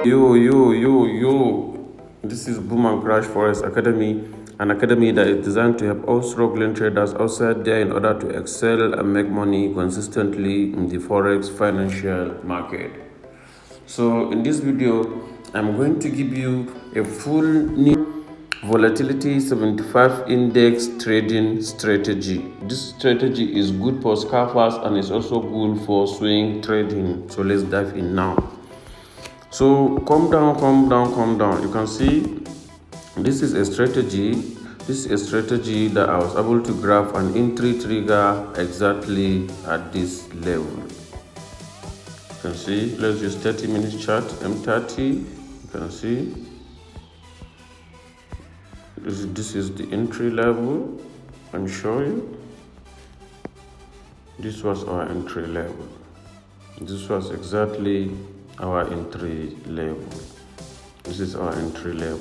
Yo. This is Boom and Crash Forex Academy, an academy that is designed to help all struggling traders outside there in order to excel and make money consistently in the Forex financial market. So in this video, I'm going to give you a full new volatility 75 index trading strategy. This strategy is good for scalpers and is also good for swing trading. So let's dive in now. So come down. You can see this is a strategy. This is a strategy that I was able to graph an entry trigger exactly at this level. You can see, let's use 30 minutes chart, M30. You can see this is the entry level. Let me show you. This was our entry level. This was exactly our entry level. This is our entry level.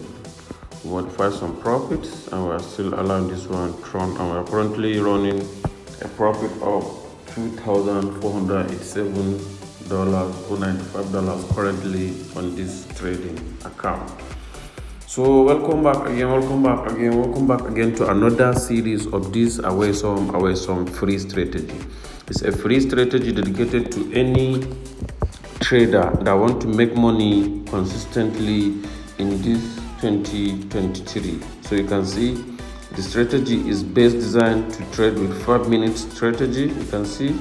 We want to find some profits, and we are still allowing this one to run, and we are currently running a profit of $2,487.95 currently on this trading account. So welcome back again to another series of this away some free strategy. It's a free strategy dedicated to any trader that want to make money consistently in this 2023. So you can see the strategy is best designed to trade with 5-minute strategy. You can see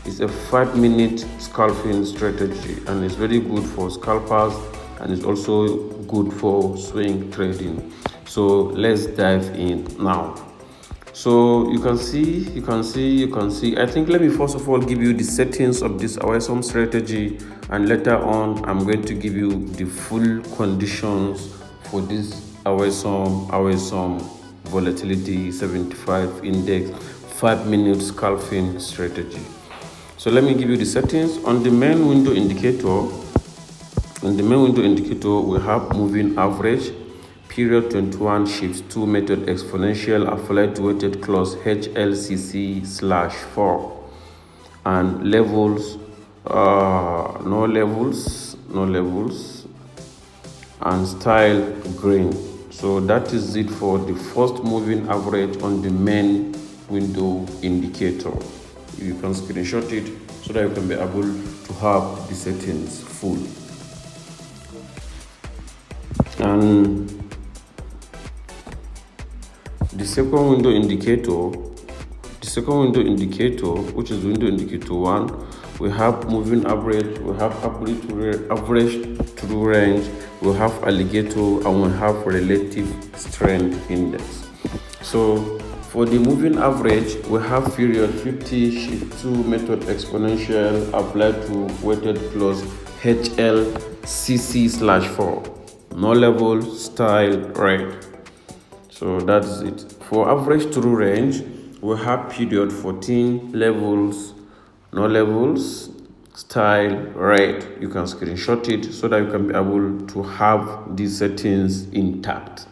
it's a 5-minute scalping strategy, and it's very good for scalpers, and it's also good for swing trading. So let's dive in now. So you can see. I think let me first of all give you the settings of this awesome strategy, and later on I'm going to give you the full conditions for this awesome volatility 75 index 5-minute scalping strategy. So let me give you the settings. On the main window indicator, we have moving average, period 21 shifts 2 method exponential applied weighted close HLCC/4, and levels, no levels, and style green. So that is it for the first moving average on the main window indicator. You can screenshot it so that you can be able to have the settings full. And the second window indicator, which is window indicator 1, we have moving average, we have average true range, we have alligator, and we have relative strength index. So for the moving average, we have period 50 shift 2 method exponential applied to weighted close HLCC/4, no level, style red. So that's it. For average true range, we have period 14, levels, no levels, style red. You can screenshot it so that you can be able to have these settings intact.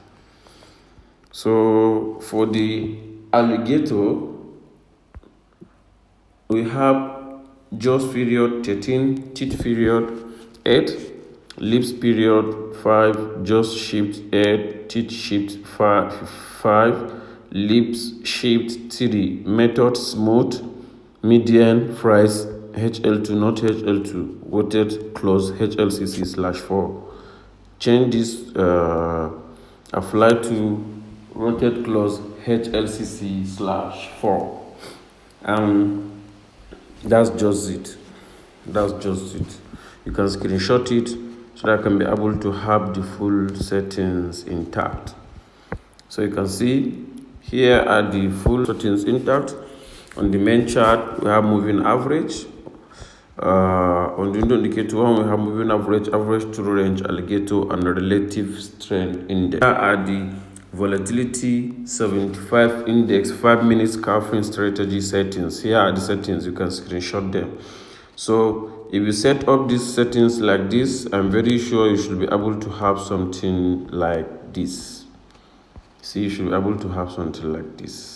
So for the alligator, we have jaws period 13, teeth period 8, lips period 5, jaws shift 8, teeth shift 5, lips shift 3, method smooth, median, price HL2, not HL2, weighted close HLCC/4. Change this, apply to weighted close HLCC/4. And that's just it. You can screenshot it so that I can be able to have the full settings intact. So you can see here are the full settings intact. On the main chart, we have moving average. On the window indicator 1, we have moving average, average true range, alligator, and relative strength index. Here are the volatility 75 index 5-minute scalping strategy settings. Here are the settings. You can screenshot them. So if you set up these settings like this, I'm very sure you should be able to have something like this. See, you should be able to have something like this.